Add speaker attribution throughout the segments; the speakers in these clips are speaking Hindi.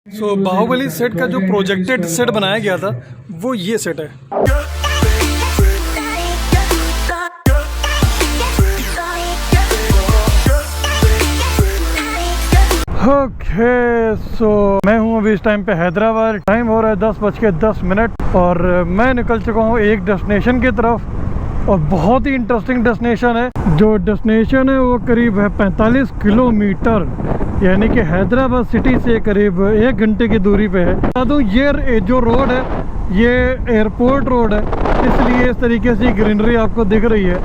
Speaker 1: सो बाहुबली सेट का जो प्रोजेक्टेड सेट बनाया गया था वो ये सेट है। ओके सो मैं हूँ अभी इस टाइम पे हैदराबाद। टाइम हो रहा है 10:10 और मैं निकल चुका हूँ एक डेस्टिनेशन की तरफ और बहुत ही इंटरेस्टिंग डेस्टिनेशन है। जो डेस्टिनेशन है वो करीब है 45 किलोमीटर, यानी कि हैदराबाद सिटी से करीब 1 घंटे की दूरी पे है। बता दूँ ये जो रोड है ये एयरपोर्ट रोड है, इसलिए इस तरीके से ग्रीनरी आपको दिख रही है।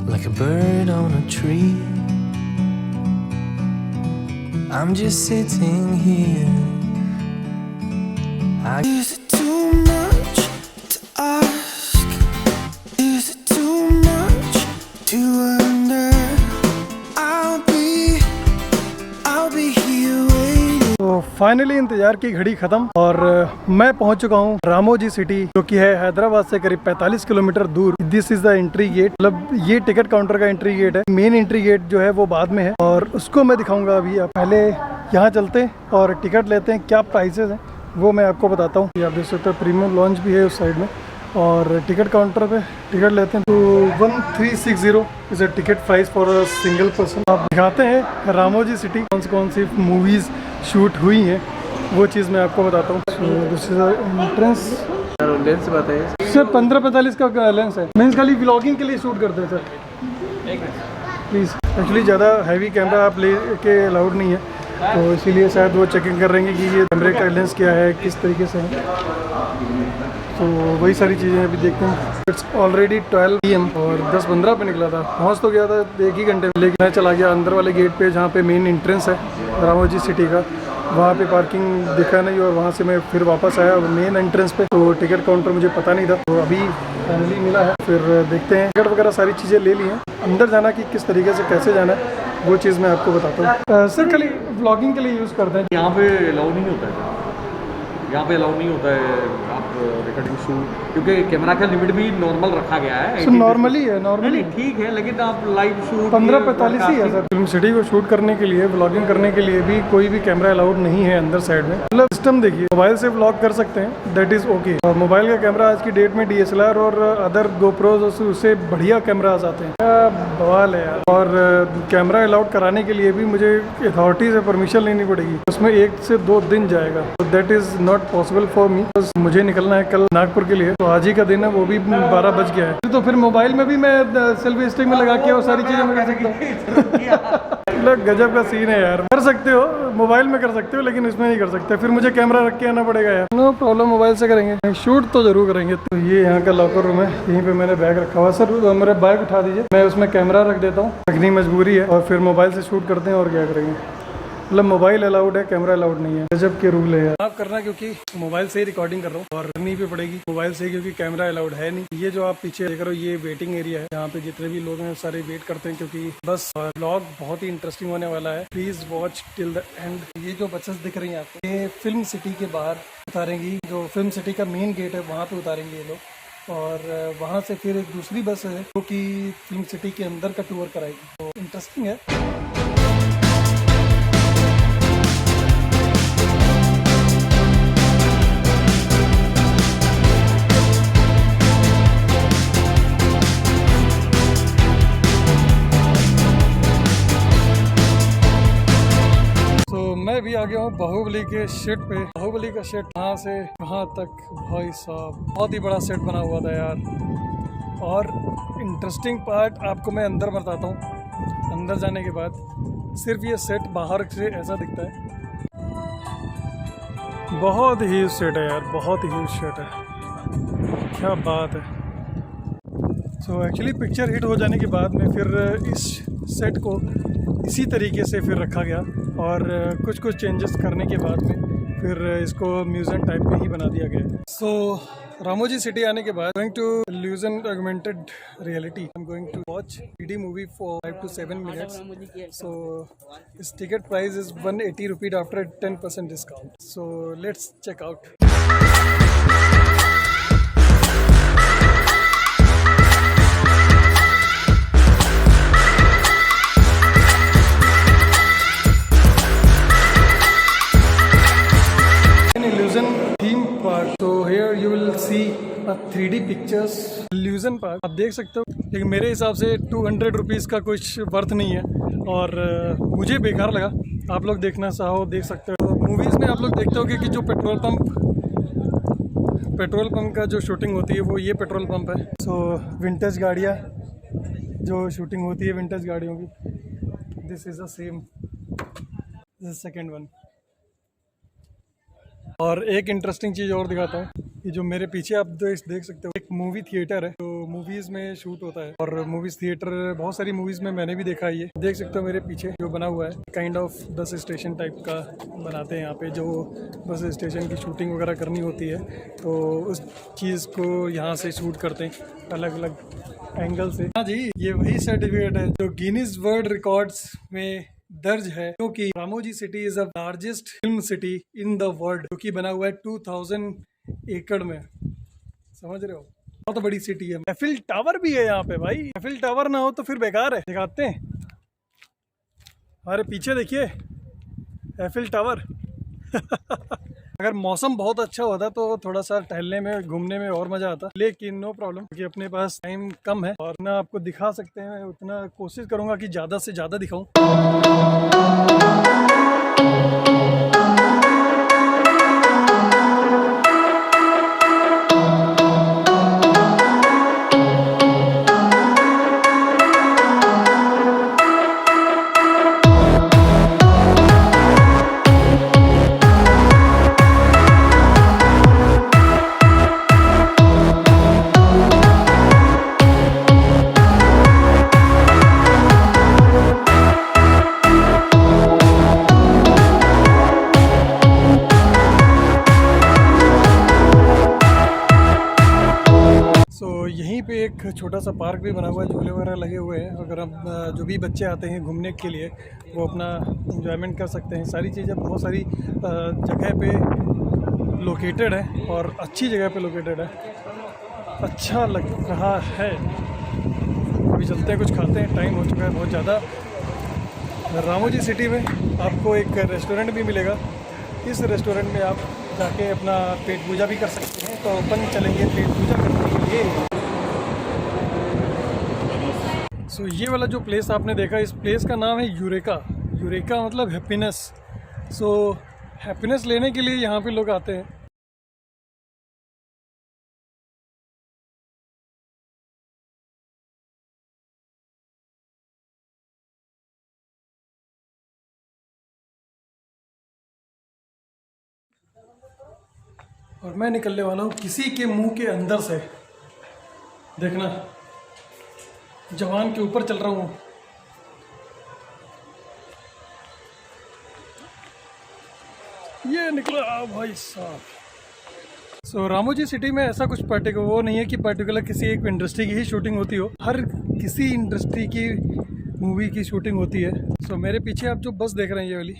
Speaker 2: Like a bird on a tree, I'm just sitting here. Is it too much to ask? Is it too much to wonder? I'll be here waiting.
Speaker 1: तो फाइनली इंतजार की घड़ी खत्म और मैं पहुंच चुका हूं रामोजी सिटी, जो कि है हैदराबाद से करीब 45 किलोमीटर दूर। This is the entry gate, मतलब ये टिकट काउंटर का एंट्री गेट है। मेन एंट्री गेट जो है वो बाद में है और उसको मैं दिखाऊंगा अभी। आप पहले यहाँ चलते हैं और टिकट लेते हैं, क्या प्राइसेस हैं वो मैं आपको बताता हूँ। आप देख सकते हैं प्रीमियम लॉन्च भी है उस साइड में और टिकट काउंटर पे टिकट लेते हैं। तो 1360 is a ticket price for a single person. आप दिखाते हैं रामोजी सिटी कौन सी मूवीज़ शूट हुई हैं वो चीज़ मैं आपको बताता हूँ। This is entrance.
Speaker 3: लेंस बताइए
Speaker 1: सर 15-45 का लेंस है। मीन्स खाली व्लॉगिंग के लिए शूट करते हैं सर। प्लीज़ एक्चुअली ज़्यादा हैवी कैमरा आप ले के अलाउड नहीं है, तो इसीलिए शायद वो चेकिंग कर रहे हैं कि ये कैमरे का लेंस क्या है, किस तरीके से है। तो वही सारी चीज़ें अभी देखते हैं। इट्स ऑलरेडी 12 PM और 10:15 पे निकला था। पहुंच तो गया था 1 ही घंटे में, लेकिन मैं चला गया अंदर वाले गेट पे जहाँ पे मेन एंट्रेंस है रामोजी सिटी का। वहाँ पे पार्किंग दिखा नहीं और वहाँ से मैं फिर वापस आया मेन एंट्रेंस पे। तो टिकट काउंटर मुझे पता नहीं था, तो अभी फाइनली मिला है। फिर देखते हैं, टिकट वगैरह सारी चीज़ें ले ली हैं। अंदर जाना कि किस तरीके से कैसे जाना है वो चीज़ मैं आपको बताता हूँ। सर खाली व्लॉगिंग के लिए यूज़ करते हैं।
Speaker 3: यहाँ पे अलाउ नहीं होता है, यहाँ पे अलाउ नहीं होता है आप रिकॉर्डिंग शूट, क्योंकि कैमरा का लिमिट भी नॉर्मल रखा गया है।
Speaker 1: सर नॉर्मली है, नॉर्मली
Speaker 3: ठीक है, लेकिन आप लाइव शूट
Speaker 1: 15:45 ही है सर। फिल्म सिटी को शूट करने के लिए, व्लॉगिंग करने के लिए भी कोई भी कैमरा अलाउड नहीं है अंदर साइड में। मतलब सिस्टम देखिए, मोबाइल से व्लॉग कर सकते हैं, दैट इज ओके। और मोबाइल का कैमरा आज की डेट में DSLR और अदर GoPros उससे बढ़िया कैमरा आ जाते हैं। बवाल है यार। और कैमरा अलाउड कराने के लिए भी मुझे अथॉरिटी से परमिशन लेनी पड़ेगी, उसमें 1 से 2 दिन जाएगा। तो that is not possible for me. मुझे निकलना है कल नागपुर के लिए, तो आज ही का दिन है, वो भी 12 बज गया है। तो फिर मोबाइल में भी मैं सेल्फी स्टिक में लगा के वो सारी चीज़ें मैं कर सकता हूँ। गजब का सीन है यार। कर सकते हो, मोबाइल में कर सकते हो, लेकिन इसमें नहीं कर सकते। फिर मुझे कैमरा रख के आना पड़ेगा यार। नो प्रॉब्लम, मोबाइल से करेंगे, शूट तो जरूर करेंगे। तो ये यहाँ का लॉकर रूम है, यहीं पे मैंने बैग रखा हुआ। सर मेरा बैग उठा दीजिए, मैं उसमें कैमरा रख देता हूँ, रखनी मजबूरी है। और फिर मोबाइल से शूट करते हैं और क्या करेंगे। मतलब मोबाइल अलाउड है, कैमरा अलाउड नहीं है। गजब के रूल है यार। आप करना, क्योंकि मोबाइल से ही रिकॉर्डिंग कर रहा हूँ और करनी भी पड़ेगी मोबाइल से, क्योंकि कैमरा अलाउड है नहीं। ये जो आप पीछे देख रहे हो ये वेटिंग एरिया है, जहाँ पे जितने भी लोग हैं सारे वेट करते हैं, क्योंकि बस व्लॉग बहुत ही इंटरेस्टिंग होने वाला है। Please watch till the end. ये जो बसेस दिख रही है आपको, ये फिल्म सिटी के बाहर उतारेंगी। जो फिल्म सिटी का मेन गेट है वहाँ पे उतारेंगे ये लोग, और वहाँ से फिर एक दूसरी बस है जो कि फिल्म सिटी के अंदर का टूर कराएगी। तो इंटरेस्टिंग है। मैं भी आ गया हूँ बाहुबली के सेट पे। बाहुबली का सेट कहाँ से कहाँ तक, भाई साहब बहुत ही बड़ा सेट बना हुआ था यार। और इंटरेस्टिंग पार्ट आपको मैं अंदर बताता हूँ। अंदर जाने के बाद सिर्फ ये सेट बाहर से ऐसा दिखता है। बहुत ही सेट है यार, बहुत ही सेट है, क्या बात है। सो एक्चुअली पिक्चर हिट हो जाने के बाद में फिर इस सेट को इसी तरीके से फिर रखा गया और कुछ चेंजेस करने के बाद में फिर इसको म्यूजियम टाइप में ही बना दिया गया। सो रामोजी सिटी आने के बाद going to illusion augmented reality. I am going to watch 3D movie for 5 to 7 minutes. So its ticket price is 180 rupees after 10% discount. So let's check out. Illusion theme park. तो here you will see 3D pictures illusion park. आप देख सकते हो, लेकिन मेरे हिसाब से 200 रुपीज़ का कुछ वर्थ नहीं है और मुझे बेकार लगा। आप लोग देखना चाहो देख सकते हो। मूवीज़ में आप लोग देखते हो कि जो पेट्रोल पंप का जो शूटिंग होती है वो ये पेट्रोल पंप है। सो विंटेज गाड़ियाँ जो शूटिंग होती है विंटेज गाड़ियों की, this is the same, this second one. और एक इंटरेस्टिंग चीज़ और दिखाता हूँ कि जो मेरे पीछे आप देख सकते हो, एक मूवी थिएटर है जो मूवीज़ में शूट होता है। और मूवीज़ थिएटर बहुत सारी मूवीज़ में मैंने भी देखा है। ये देख सकते हो मेरे पीछे जो बना हुआ है, kind of bus station type का बनाते हैं यहाँ पे। जो बस स्टेशन की शूटिंग वगैरह करनी होती है तो उस चीज़ को यहाँ से शूट करते हैं अलग अलग एंगल से। हाँ जी, ये वही सर्टिफिकेट है जो गिनीज वर्ल्ड रिकॉर्ड्स में दर्ज है, क्योंकि Ramoji city is the largest film city in the world, जो कि बना हुआ है 2000 एकड़ में। समझ रहे हो, बहुत बड़ी सिटी है। एफिल टावर भी है यहाँ पे भाई। एफिल टावर ना हो तो फिर बेकार है। दिखाते हैं, हमारे पीछे देखिए एफिल टावर। अगर मौसम बहुत अच्छा होता तो थोड़ा सा टहलने में घूमने में और मज़ा आता, लेकिन नो प्रॉब्लम क्योंकि अपने पास टाइम कम है और ना आपको दिखा सकते हैं उतना कोशिश करूँगा कि ज़्यादा से ज़्यादा दिखाऊँ। यहीं पे एक छोटा सा पार्क भी बना हुआ है, झूले वगैरह लगे हुए हैं। अगर हम जो भी बच्चे आते हैं घूमने के लिए वो अपना एंजॉयमेंट कर सकते हैं। सारी चीज़ें बहुत सारी जगह पे लोकेटेड है और अच्छी जगह पे लोकेटेड है। अच्छा लग रहा है। अभी चलते हैं, कुछ खाते हैं, टाइम हो चुका है बहुत ज़्यादा। रामोजी सिटी में आपको एक रेस्टोरेंट भी मिलेगा। इस रेस्टोरेंट में आप जाके अपना पेट पूजा भी कर सकते हैं। तो अपन चलेंगे पेट पूजा करने के लिए। सो ये वाला जो प्लेस आपने देखा, इस प्लेस का नाम है यूरेका। यूरेका मतलब हैप्पीनेस। सो हैप्पीनेस लेने के लिए यहाँ पे लोग आते हैं। और मैं निकलने वाला हूँ किसी के मुंह के अंदर से। देखना, जवान के ऊपर चल रहा हूँ। ये निकला भाई साहब। सो रामोजी सिटी में ऐसा कुछ पर्टिकुलर वो नहीं है कि पर्टिकुलर किसी एक इंडस्ट्री की ही शूटिंग होती हो। हर किसी इंडस्ट्री की मूवी की शूटिंग होती है। सो मेरे पीछे आप जो बस देख रहे हैं ये वाली,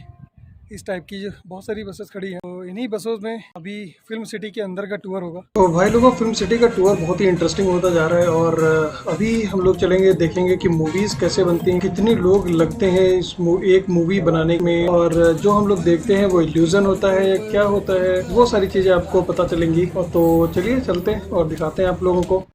Speaker 1: इस टाइप की जो बहुत सारी बसेस खड़ी हैं, तो इन्हीं बसों में अभी फिल्म सिटी के अंदर का टूर होगा। तो भाई लोगों, फिल्म सिटी का टूर बहुत ही इंटरेस्टिंग होता जा रहा है और अभी हम लोग चलेंगे, देखेंगे कि मूवीज़ कैसे बनती हैं, कितने लोग लगते हैं इस एक मूवी बनाने में, और जो हम लोग देखते हैं वो इल्यूजन होता है या क्या होता है, वो सारी चीज़ें आपको पता चलेंगी। और तो चलिए चलते हैं और दिखाते हैं आप लोगों को।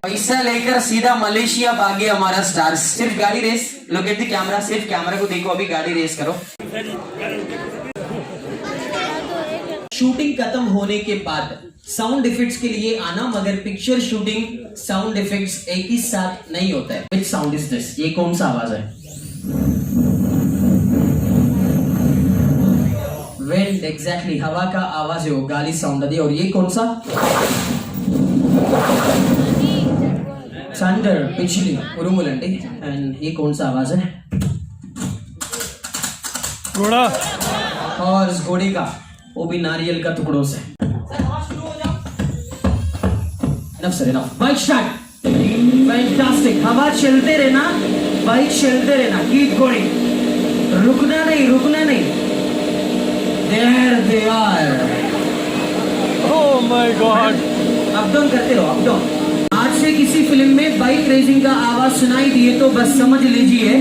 Speaker 4: पैसा लेकर सीधा मलेशिया भागे हमारा स्टार। सिर्फ गाड़ी रेस, लोग एट द कैमरा, सिर्फ कैमरा को देखो, अभी गाड़ी रेस करो। शूटिंग खत्म होने के बाद साउंड इफेक्ट्स के लिए आना, मगर पिक्चर शूटिंग साउंड इफेक्ट्स एक ही साथ नहीं होता है। विच साउंड इज दिस? ये कौन सा आवाज है? विंड, एग्जैक्टली, हवा का आवाज है वो, गाली साउंड है। और ये कौन सा? थंडर, पिछली उरुमुलंडी। एंड ये कौन सा आवाज है?
Speaker 1: घोड़ा।
Speaker 4: और इस घोड़े का, वो भी नारियल का टुकड़ों से। Enough sir, enough. Bike start. Fantastic. हवा चलते रहना, बाइक चलते रहना, कीप गोइंग, रुकना नहीं, रुकना नहीं। There they are.
Speaker 1: Oh my God.
Speaker 4: Up down करते रहो, अप डाउन। आज से किसी फिल्म में बाइक रेसिंग का आवाज सुनाई दिए तो बस समझ लीजिए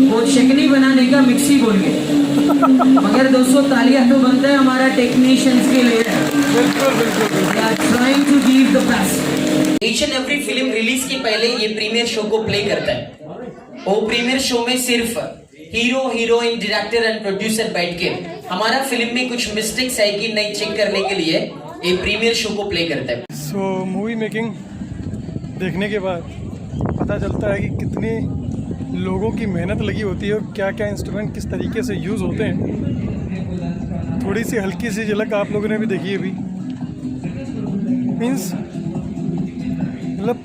Speaker 4: वो चटनी बनाने का मिक्सी बोल गए। मगर दोस्तों तालियां तो बनता है हमारा टेक्नीशियंस के लिए।
Speaker 1: बिल्कुल बिल्कुल बिल्कुल।
Speaker 4: Trying to give the best. Each and every film release के पहले ये प्रीमियर शो को प्ले करता है। वो प्रीमियर शो में सिर्फ hero, heroine, director and producer बैठ के हमारा फिल्म में कुछ मिस्टेक्स है कि नहीं चेक करने के लिए ये प्रीमियर शो को प्ले करता है।
Speaker 1: सो मूवी मेकिंग देखने के बाद पता चलता है कि कितनी लोगों की मेहनत लगी होती है और क्या क्या इंस्ट्रूमेंट किस तरीके से यूज़ होते हैं। थोड़ी सी हल्की सी झलक आप लोगों ने भी देखी है अभी। मीन्स मतलब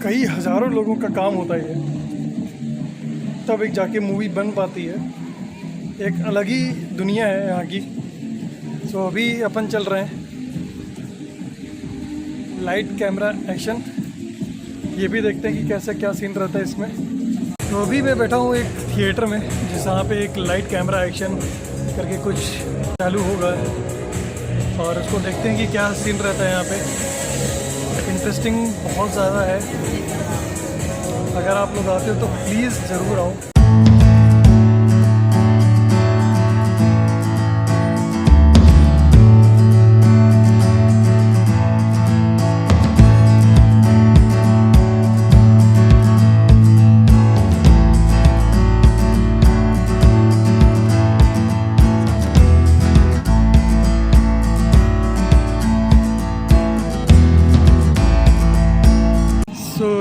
Speaker 1: कई हज़ारों लोगों का काम होता है तब एक जाके मूवी बन पाती है। एक अलग ही दुनिया है यहाँ की। सो अभी अपन चल रहे हैं लाइट कैमरा एक्शन, ये भी देखते हैं कि कैसे क्या सीन रहता है इसमें। तो अभी मैं बैठा हूँ एक थिएटर में जहाँ पे एक लाइट कैमरा एक्शन करके कुछ चालू होगा और उसको देखते हैं कि क्या सीन रहता है यहाँ पे। इंटरेस्टिंग बहुत ज़्यादा है। अगर आप लोग आते हो तो प्लीज़ ज़रूर आओ।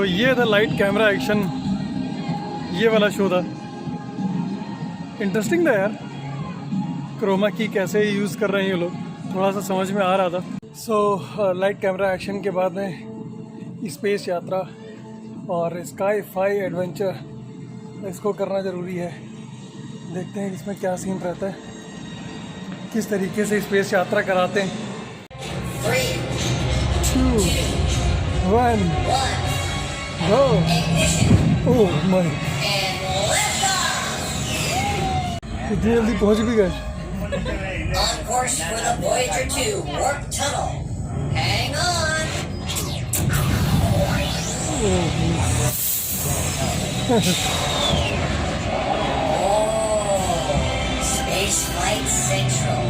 Speaker 1: ये था लाइट कैमरा एक्शन, ये वाला शो था। इंटरेस्टिंग था यार। क्रोमा की कैसे यूज़ कर रहे हैं ये लोग, थोड़ा सा समझ में आ रहा था। सो लाइट कैमरा एक्शन के बाद में स्पेस यात्रा और स्काई फाई एडवेंचर, इसको करना ज़रूरी है। देखते हैं इसमें क्या सीन रहता है, किस तरीके से स्पेस यात्रा कराते हैं। 3, 2, 1 go! Oh my! इतनी जल्दी पहुंच भी गए।
Speaker 5: On course for the Voyager 2 warp tunnel. Hang on. Space Flight Central.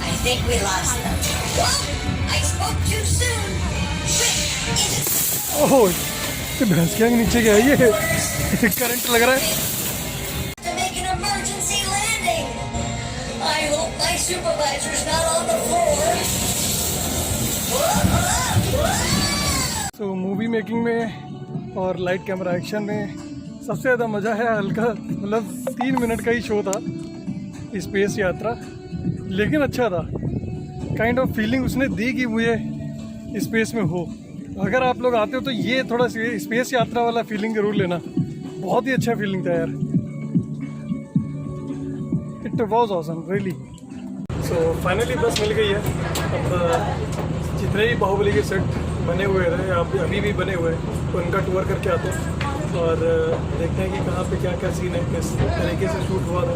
Speaker 5: I think we lost them. Whoa! I spoke too soon. Quick, is it?
Speaker 1: ओह, ये भैंस के नीचे क्या है ये? करंट लग रहा है।
Speaker 5: To make an emergency landing. I hope my supervisor's not on the floor.
Speaker 1: तो मूवी मेकिंग में और लाइट कैमरा एक्शन में सबसे ज़्यादा मज़ा है हल्का, मतलब 3 मिनट का ही शो था स्पेस यात्रा, लेकिन अच्छा था। काइंड ऑफ फीलिंग उसने दी कि मुझे स्पेस में हो। अगर आप लोग आते हो तो ये थोड़ा स्पेस यात्रा वाला फीलिंग ज़रूर लेना, बहुत ही अच्छा फीलिंग था यार। It was awesome really. So finally बस मिल गई है। अब जितने भी बाहुबली के सेट बने हुए रहे, अभी भी बने हुए हैं, तो उनका टूर करके आते हैं और देखते हैं कि कहाँ पे क्या क्या सीन है, किस तरीके से शूट हुआ था।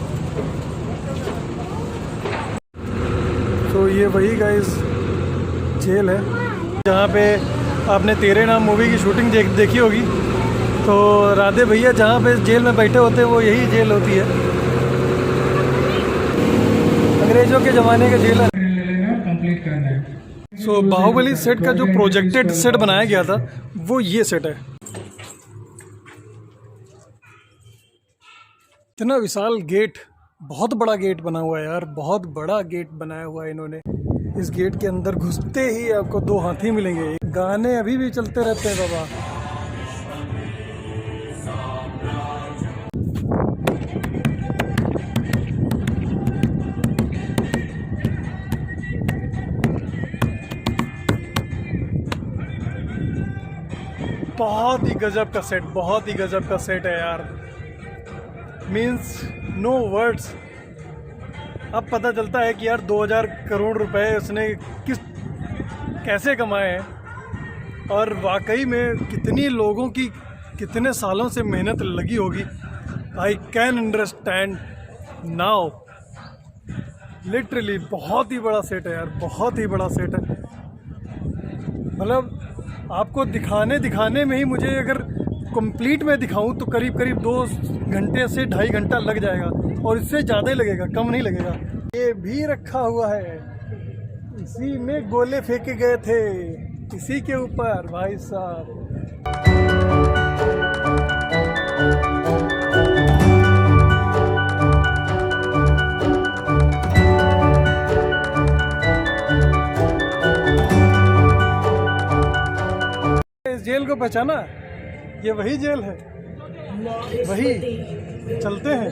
Speaker 1: तो ये वही गाइस जेल है जहाँ पे आपने तेरे नाम मूवी की शूटिंग देखी होगी। तो राधे भैया जहाँ पे जेल में बैठे होते हैं वो यही जेल होती है, अंग्रेजों के ज़माने का जेल है। कंप्लीट करना है। सो बाहुबली सेट का जो प्रोजेक्टेड सेट बनाया गया था वो ये सेट है। इतना विशाल गेट, बहुत बड़ा गेट बना हुआ है यार, बहुत बड़ा गेट बनाया हुआ है इन्होंने। इस गेट के अंदर घुसते ही आपको 2 हाथी मिलेंगे। गाने अभी भी चलते रहते हैं बाबा। बहुत ही गजब का सेट, बहुत ही गजब का सेट है यार। Means no words. अब पता चलता है कि यार 2000 करोड़ रुपए उसने कैसे कमाए हैं और वाकई में कितनी लोगों की कितने सालों से मेहनत लगी होगी I can understand now. Literally बहुत ही बड़ा सेट है यार, बहुत ही बड़ा सेट है। मतलब आपको दिखाने में ही मुझे अगर कंप्लीट में दिखाऊं तो करीब 2 घंटे से 2.5 घंटा लग जाएगा, और इससे ज़्यादा ही लगेगा, कम नहीं लगेगा। ये भी रखा हुआ है, इसी में गोले फेंके गए थे, इसी के ऊपर भाई साहब। इस जेल को पहचाना? ये वही जेल है, वही। चलते हैं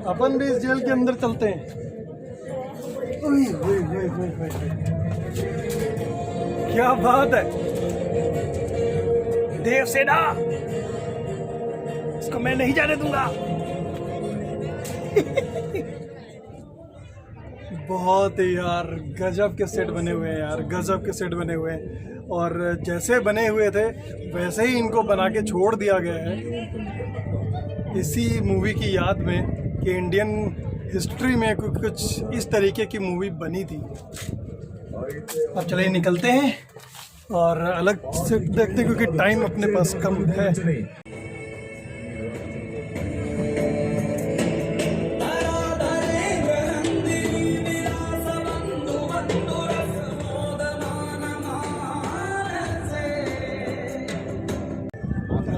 Speaker 1: अपन भी इस जेल के अंदर, चलते हैं। उई, उई, उई, उई, उई, उई। क्या बात है, देवसेना, इसको मैं नहीं जाने दूंगा। बहुत ही यार गजब के सेट बने हुए हैं यार, गजब के सेट बने हुए हैं। और जैसे बने हुए थे वैसे ही इनको बना के छोड़ दिया गया है, इसी मूवी की याद में कि इंडियन हिस्ट्री में कुछ इस तरीके की मूवी बनी थी। अब चले निकलते हैं और अलग से देखते हैं, क्योंकि टाइम अपने पास कम है।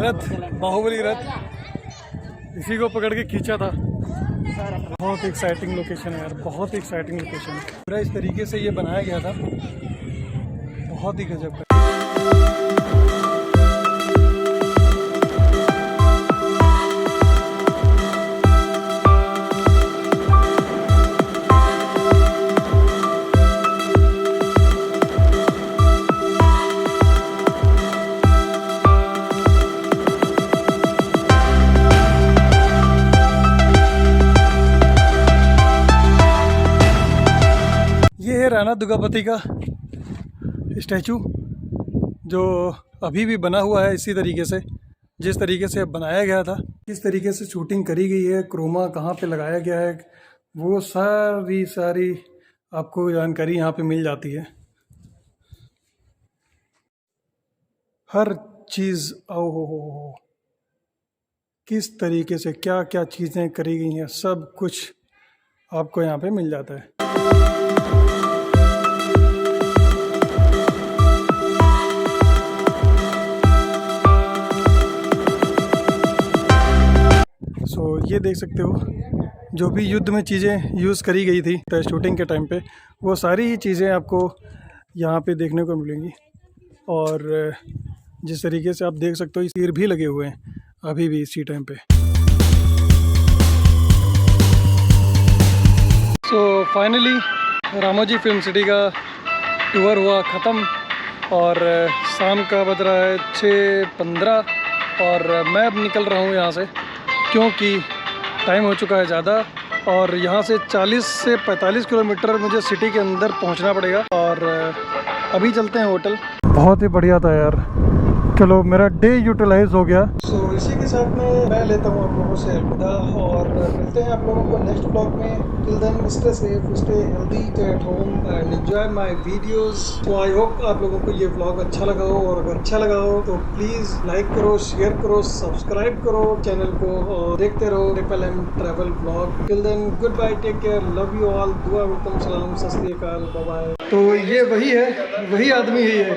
Speaker 1: रथ, बाहुबली रथ, इसी को पकड़ के खींचा था। बहुत एक्साइटिंग लोकेशन है यार, बहुत एक्साइटिंग लोकेशन है। पूरा इस तरीके से ये बनाया गया था, बहुत ही गजब का। राणा दुर्गावती का स्टैचू जो अभी भी बना हुआ है इसी तरीके से, जिस तरीके से बनाया गया था, किस तरीके से शूटिंग करी गई है, क्रोमा कहाँ पे लगाया गया है, वो सारी आपको जानकारी यहाँ पे मिल जाती है। हर चीज़ हो किस तरीके से क्या क्या चीज़ें करी गई हैं, सब कुछ आपको यहाँ पे मिल जाता है। ये देख सकते हो जो भी युद्ध में चीज़ें यूज़ करी गई थी शूटिंग के टाइम पे, वो सारी ही चीज़ें आपको यहाँ पे देखने को मिलेंगी। और जिस तरीके से आप देख सकते हो, तीर भी लगे हुए हैं अभी भी इसी टाइम पे। So finally Ramoji film city का टूर हुआ ख़त्म, और शाम का बज रहा है 6:15, और मैं अब निकल रहा हूँ यहाँ से, क्योंकि टाइम हो चुका है ज़्यादा, और यहाँ से 40 से 45 किलोमीटर मुझे सिटी के अंदर पहुँचना पड़ेगा। और अभी चलते हैं होटल। बहुत ही बढ़िया था यार, चलो मेरा डे यूटिलाइज हो गया। सो इसी के साथ में मैं लेता हूँ आप लोगों से अलविदा, और मिलते हैं आप लोगों को नेक्स्ट ब्लॉग में। Till then stay safe, stay healthy, stay at home and enjoy my videos. तो आई होप आप लोगों को ये ब्लॉग अच्छा लगा हो, और अगर अच्छा लगा हो तो प्लीज़ लाइक करो, शेयर करो, सब्सक्राइब करो चैनल को, और देखते रहो triple M travel blog. Till then good bye, take care, love you all, दुआ वेलकम, सलाम, सत श्री अकाल, बाय बाय। तो ये वही है, वही आदमी ही है,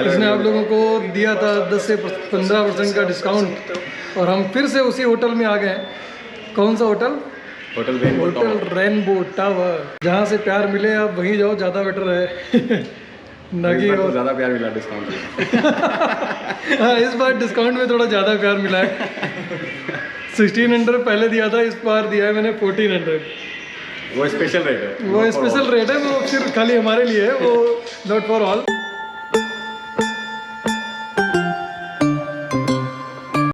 Speaker 1: इसने आप लोगों को दिया था 10 से 15% का डिस्काउंट, और हम फिर से उसी होटल में आ गए हैं। कौन सा होटल? Hotel rainbow tower. जहाँ से प्यार मिले आप वहीं जाओ, ज़्यादा बेटर है। नगी और ज़्यादा प्यार मिला डिस्काउंट। हाँ, इस बार डिस्काउंट में थोड़ा ज़्यादा प्यार मिला है। 1600 पहले दिया था, इस बार दिया है मैंने 1400।
Speaker 3: वो स्पेशल रेट है,
Speaker 1: वो स्पेशल रेट है, वो सिर्फ खाली हमारे लिए है, वो नॉट फॉर ऑल।